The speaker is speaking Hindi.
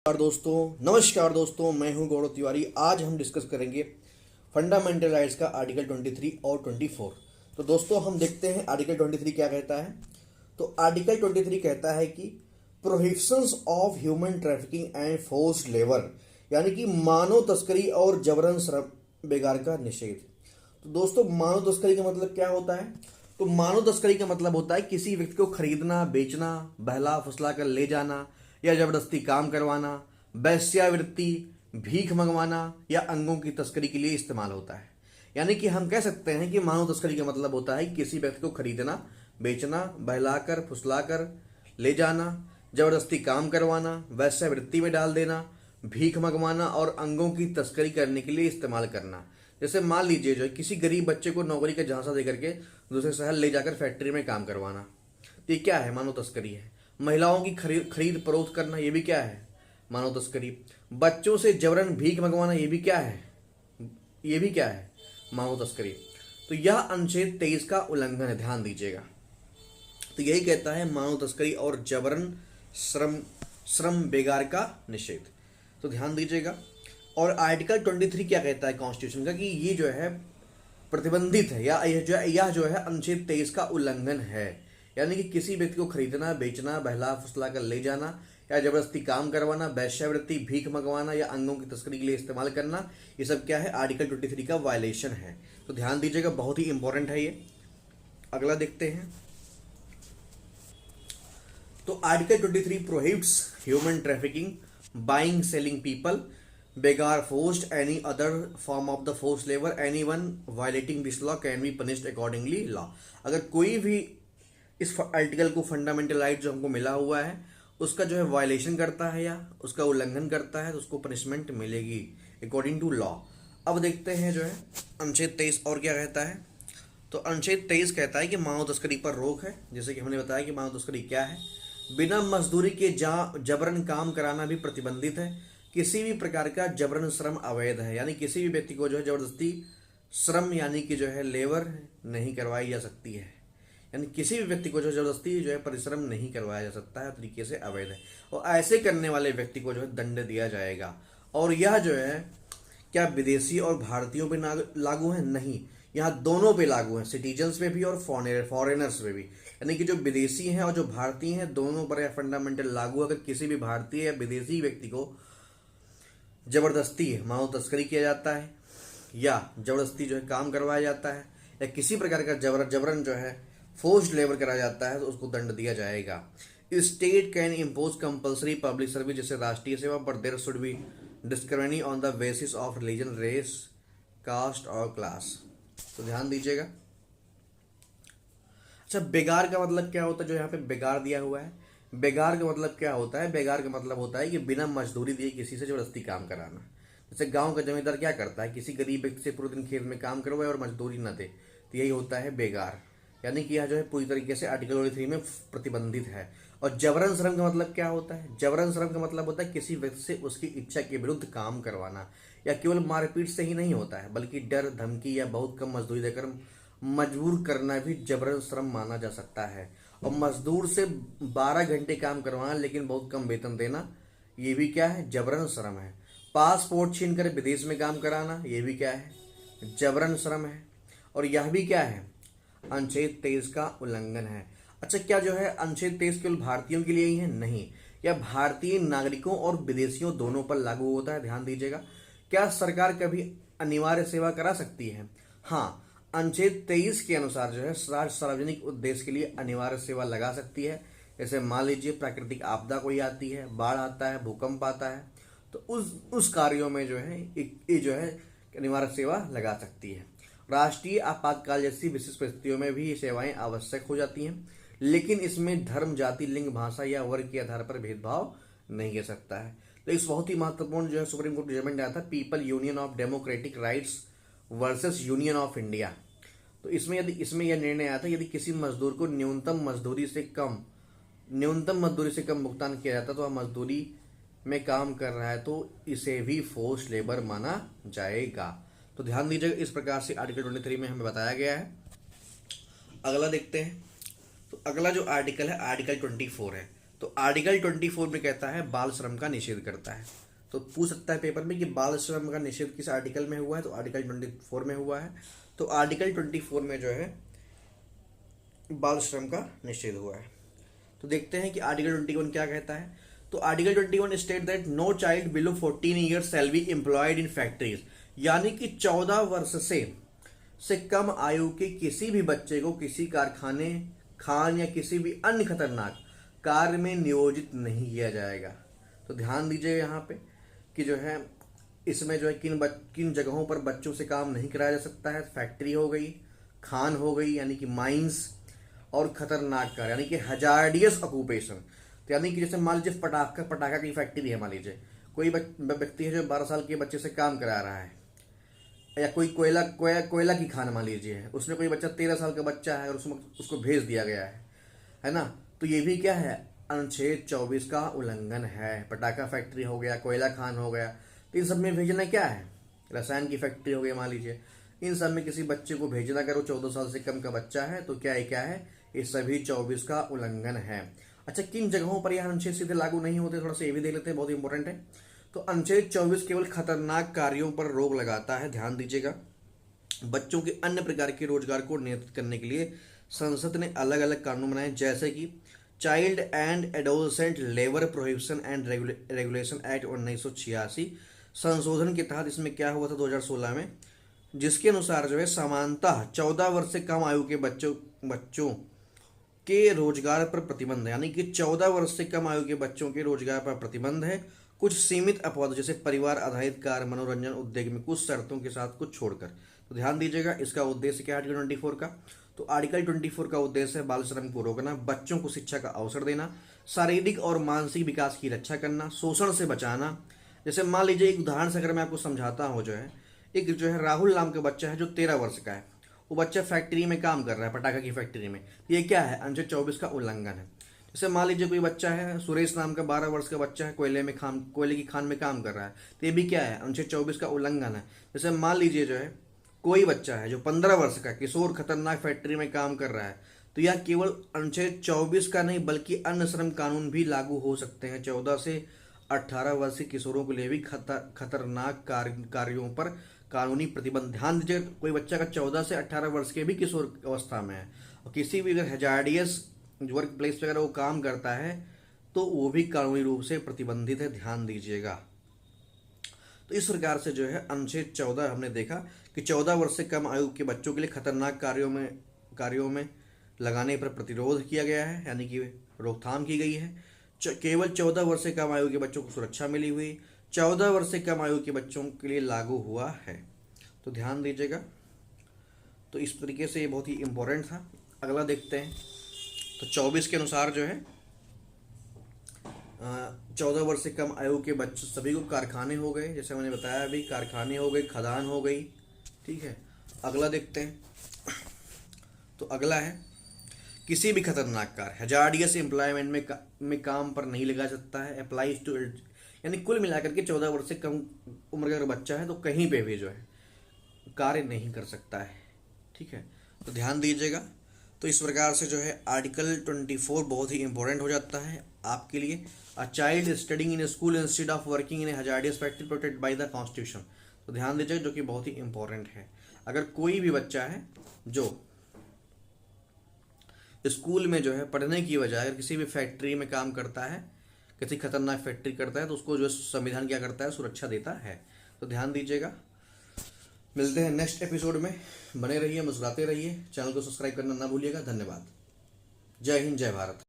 नमस्कार दोस्तों, मैं हूं गौरव तिवारी। आज हम डिस्कस करेंगे फंडामेंटल राइट्स का आर्टिकल 23 और 24। तो दोस्तों हम देखते हैं आर्टिकल 23 क्या कहता है। तो आर्टिकल 23 कहता है कि prohibitions of human trafficking and forced labour, यानी कि मानव तस्करी और जबरन श्रम बेगार का निषेध। तो दोस्तों मानव तस्करी का मतलब क्या होता है? तो मानव तस्करी का मतलब होता है किसी व्यक्ति को खरीदना, बेचना, बहला फुसला कर ले जाना या जबरदस्ती काम करवाना, वेश्यावृत्ति, भीख मंगवाना या अंगों की तस्करी के लिए इस्तेमाल होता है। यानी कि हम कह सकते हैं कि मानव तस्करी का मतलब होता है किसी व्यक्ति को खरीदना, बेचना, बहलाकर फुसलाकर ले जाना, जबरदस्ती काम करवाना, वेश्यावृत्ति में डाल देना, भीख मंगवाना और अंगों की तस्करी करने के लिए इस्तेमाल करना। जैसे मान लीजिए जो किसी गरीब बच्चे को नौकरी का झांसा देकर के दूसरे शहर ले जाकर फैक्ट्री में काम करवाना, तो ये क्या है? मानव तस्करी है। महिलाओं की खरीद फरोख्त करना, ये भी क्या है? मानव तस्करी। बच्चों से जबरन भीख मंगवाना, ये भी क्या है? ये भी क्या है? मानव तस्करी। तो यह अनुच्छेद 23 का उल्लंघन है, ध्यान दीजिएगा। तो यही कहता है मानव तस्करी और जबरन श्रम बेगार का निषेध। तो ध्यान दीजिएगा। और आर्टिकल 23 क्या कहता है कॉन्स्टिट्यूशन का कि ये जो है प्रतिबंधित है, या यह जो है अनुच्छेद 23 का उल्लंघन है। यानी कि किसी व्यक्ति को खरीदना, बेचना, बहला फुसला कर ले जाना या जबरदस्ती काम करवाना, वेश्यावृत्ति, भीख मंगवाना या अंगों की तस्करी के लिए इस्तेमाल करना, ये सब क्या है? आर्टिकल 23 का वायलेशन है। तो ध्यान दीजिएगा, बहुत ही इंपॉर्टेंट है ये। अगला देखते हैं। तो article 23 prohibits human trafficking, buying, selling people, बेगार, forced, any other form of the force labour, anyone violating this law can be punished accordingly law. अगर कोई भी इस आर्टिकल को, फंडामेंटल राइट जो हमको मिला हुआ है, उसका जो है वायलेशन करता है या उसका उल्लंघन करता है, तो उसको पनिशमेंट मिलेगी अकॉर्डिंग टू लॉ। अब देखते हैं जो है अनुच्छेद 23 और क्या कहता है। तो अनुच्छेद 23 कहता है कि मानव तस्करी पर रोक है। जैसे कि हमने बताया कि मानव तस्करी क्या है। बिना मजदूरी के जबरन काम कराना भी प्रतिबंधित है। किसी भी प्रकार का जबरन श्रम अवैध है। यानी किसी भी व्यक्ति को जो है जबरदस्ती श्रम यानी कि जो है लेबर नहीं करवाई जा सकती है। यानी किसी भी व्यक्ति को जो जबरदस्ती जो है परिश्रम नहीं करवाया जा सकता है, तरीके से अवैध है। और ऐसे करने वाले व्यक्ति को जो है दंड दिया जाएगा। और यह जो है क्या विदेशी और भारतीयों पे लागू है? नहीं, यहाँ दोनों पे लागू है, सिटीजन्स पे भी और फॉरेनर्स पे भी। यानी कि जो विदेशी हैं और जो भारतीय हैं, दोनों पर यह फंडामेंटल लागू। अगर किसी भी भारतीय या विदेशी व्यक्ति को जबरदस्ती मानव तस्करी किया जाता है या जबरदस्ती जो है काम करवाया जाता है या किसी प्रकार का जबरन जो है फोर्स्ड लेबर करा जाता है, तो उसको दंड दिया जाएगा। State can impose compulsory public service, जैसे राष्ट्रीय सेवा, पर there should be discrimination on the basis of religion, race, caste और क्लास। तो ध्यान दीजिएगा। अच्छा, बेगार का मतलब क्या होता है? जो यहाँ पे बेगार दिया हुआ है, बेगार का मतलब क्या होता है? बेगार का मतलब होता है कि बिना मजदूरी दिए किसी से जबरदस्ती काम कराना। जैसे गांव का जमींदार क्या करता है? किसी गरीब व्यक्ति से पूरे दिन खेत में काम करवाए और मजदूरी न दे, तो यही होता है बेगार। यानी कि यह जो है पूरी तरीके से आर्टिकल 23 में प्रतिबंधित है। और जबरन श्रम का मतलब क्या होता है? जबरन श्रम का मतलब होता है किसी व्यक्ति से उसकी इच्छा के विरुद्ध काम करवाना। या केवल मारपीट से ही नहीं होता है, बल्कि डर, धमकी या बहुत कम मजदूरी देकर मजबूर करना भी जबरन श्रम माना जा सकता है। और मजदूर से 12 घंटे काम करवाना लेकिन बहुत कम वेतन देना, ये भी क्या है? जबरन श्रम है। पासपोर्ट छीन कर विदेश में काम कराना, ये भी क्या है? जबरन श्रम है। और यह भी क्या है? अनुच्छेद 23 का उल्लंघन है। अच्छा, क्या जो है अनुच्छेद 23 केवल भारतीयों के लिए ही है? नहीं, यह भारतीय नागरिकों और विदेशियों दोनों पर लागू होता है। ध्यान दीजिएगा। क्या सरकार कभी अनिवार्य सेवा करा सकती है? हाँ, अनुच्छेद 23 के अनुसार जो है सार्वजनिक उद्देश्य के लिए अनिवार्य सेवा लगा सकती है। जैसे मान लीजिए प्राकृतिक आपदा कोई आती है, बाढ़ आता है, भूकंप आता है, तो उस कार्यों में जो है ये जो है अनिवार्य सेवा लगा सकती है। राष्ट्रीय आपातकाल जैसी विशिष्ट परिस्थितियों में भी ये सेवाएं आवश्यक हो जाती हैं, लेकिन इसमें धर्म, जाति, लिंग, भाषा या वर्ग के आधार पर भेदभाव नहीं किया सकता है। तो इस बहुत ही महत्वपूर्ण जो है सुप्रीम कोर्ट जजमेंट आया था, people union of democratic rights versus union of India. तो इसमें यह निर्णय आया था, यदि किसी मजदूर को न्यूनतम मजदूरी से कम भुगतान किया जाता, तो वह मजदूरी में काम कर रहा है, तो इसे भी फोर्स लेबर माना जाएगा। तो ध्यान दीजिएगा, इस प्रकार से आर्टिकल 23 में हमें बताया गया है। अगला देखते हैं। तो अगला जो आर्टिकल है आर्टिकल 24 है। तो आर्टिकल 24 में कहता है बाल श्रम का निषेध करता है। तो पूछ सकता है पेपर में कि बाल श्रम का निषेध किस आर्टिकल में हुआ है, तो आर्टिकल 24 में हुआ है। तो आर्टिकल 24 में जो है बाल श्रम का निषेध हुआ है। तो देखते हैं कि आर्टिकल 21 क्या कहता है। तो article 21 state that no child below 14 years shall be employed in factories, यानी कि 14 वर्ष से कम आयु के किसी भी बच्चे को किसी कारखाने, खान या किसी भी अन्य खतरनाक कार्य में नियोजित नहीं किया जाएगा। तो ध्यान दीजिए यहाँ पे कि जो है इसमें जो है किन जगहों पर बच्चों से काम नहीं कराया जा सकता है। फैक्ट्री हो गई, खान हो गई यानी कि माइंस, और खतरनाक कार्य यानी कि हजार्डियस ऑक्यूपेशन। तो यानी कि जैसे मान लीजिए पटाखा की फैक्ट्री है, मान लीजिए कोई व्यक्ति है जो 12 साल के बच्चे से काम करा रहा है, या कोई कोयला की खान मान लीजिए, उसमें कोई बच्चा 13 साल का बच्चा है और उसको भेज दिया गया है ना। तो ये भी क्या है, अनुच्छेद 24 का उल्लंघन है। पटाखा फैक्ट्री हो गया, कोयला खान हो गया, तो इन सब में भेजना क्या है, रसायन की फैक्ट्री हो गई मान लीजिए, इन सब में किसी बच्चे को भेजना अगर वो 14 साल से कम का बच्चा है तो क्या है, ये सभी 24 का उल्लंघन है। अच्छा, किन जगहों पर यह अनुच्छेद सीधे लागू नहीं होते, थोड़ा सा ये भी देख लेते हैं, बहुत इंपॉर्टेंट है। तो अनुच्छेद 24 केवल खतरनाक कार्यों पर रोक लगाता है, ध्यान दीजिएगा। बच्चों के अन्य प्रकार के रोजगार को नियंत्रित करने के लिए संसद ने अलग अलग कानून बनाए, जैसे कि child and adolescent labour prohibition and regulation act 1986 संशोधन के तहत इसमें क्या हुआ था 2016 में, जिसके अनुसार जो है समानतः 14 वर्ष से कम आयु के बच्चों के रोजगार पर प्रतिबंध है, यानी कि 14 वर्ष से कम आयु के बच्चों के रोजगार पर प्रतिबंध है, कुछ सीमित अपवाद जैसे परिवार आधारित कार्य, मनोरंजन उद्योग में कुछ शर्तों के साथ कुछ छोड़कर। तो ध्यान दीजिएगा, इसका उद्देश्य क्या है आर्टिकल 24 का। तो आर्टिकल 24 का उद्देश्य है बाल श्रम को रोकना, बच्चों को शिक्षा का अवसर देना, शारीरिक और मानसिक विकास की रक्षा करना, शोषण से बचाना। जैसे मान लीजिए एक उदाहरण से अगर मैं आपको समझाता हूँ, एक राहुल नाम का बच्चा है जो 13 वर्ष का है, वो बच्चा फैक्ट्री में काम कर रहा है, पटाखा की फैक्ट्री में। ये क्या है, अनुच्छेद 24 का उल्लंघन है। जैसे मान लीजिए कोई बच्चा है, सुरेश नाम का 12 वर्ष का बच्चा है, कोयले की खान में काम कर रहा है, तो ये भी क्या है, अनुच्छेद 24 का उल्लंघन है। जैसे मान लीजिए कोई बच्चा है जो 15 वर्ष का किशोर खतरनाक फैक्ट्री में काम कर रहा है, तो यह केवल अनुच्छेद 24 का नहीं बल्कि अन्य श्रम कानून भी लागू हो सकते हैं। 14 से 18 वर्ष के किशोरों के लिए भी खतरनाक कार्यों पर कानूनी प्रतिबंध। ध्यान दीजिए, कोई बच्चा का 14 से 18 वर्ष के भी किशोर अवस्था में है और किसी भी अगर हजार्डियस वर्क प्लेस पर अगर वो काम करता है तो वो भी कानूनी रूप से प्रतिबंधित है, ध्यान दीजिएगा। तो इस प्रकार से जो है अनुच्छेद 14 हमने देखा कि 14 वर्ष से कम आयु के बच्चों के लिए खतरनाक कार्यों में लगाने पर प्रतिरोध किया गया है, यानी कि रोकथाम की गई है। केवल 14 वर्ष से कम आयु के बच्चों को सुरक्षा मिली हुई, 14 वर्ष से कम आयु के बच्चों के लिए लागू हुआ है। तो ध्यान दीजिएगा, तो इस तरीके से ये बहुत ही इंपॉर्टेंट था। अगला देखते हैं। तो 24 के अनुसार जो है 14 वर्ष से कम आयु के बच्चे सभी को कारखाने हो गए, जैसे मैंने बताया अभी, कारखाने हो गए, खदान हो गई, ठीक है। अगला देखते हैं। तो अगला है किसी भी खतरनाक कार्य हजार्डियस एम्प्लॉयमेंट में काम पर नहीं लगा सकता है, अप्लाइज टू, यानी कुल मिलाकर के 14 वर्ष से कम उम्र का अगर बच्चा है तो कहीं पे भी जो है कार्य नहीं कर सकता है, ठीक है। तो ध्यान दीजिएगा। तो इस प्रकार से जो है आर्टिकल 24 बहुत ही इंपॉर्टेंट हो जाता है आपके लिए। A child studying in school instead of working in hazardous factory protected by the constitution. तो ध्यान दीजिएगा, जो कि बहुत ही इंपॉर्टेंट है। अगर कोई भी बच्चा है जो स्कूल में जो है पढ़ने की बजाय अगर किसी भी फैक्ट्री में काम करता है, किसी खतरनाक फैक्ट्री करता है, तो उसको जो संविधान क्या करता है, सुरक्षा देता है। तो ध्यान दीजिएगा। मिलते हैं नेक्स्ट एपिसोड में, बने रहिए, मुस्कुराते रहिए, चैनल को सब्सक्राइब करना ना भूलिएगा। धन्यवाद। जय हिंद, जय भारत।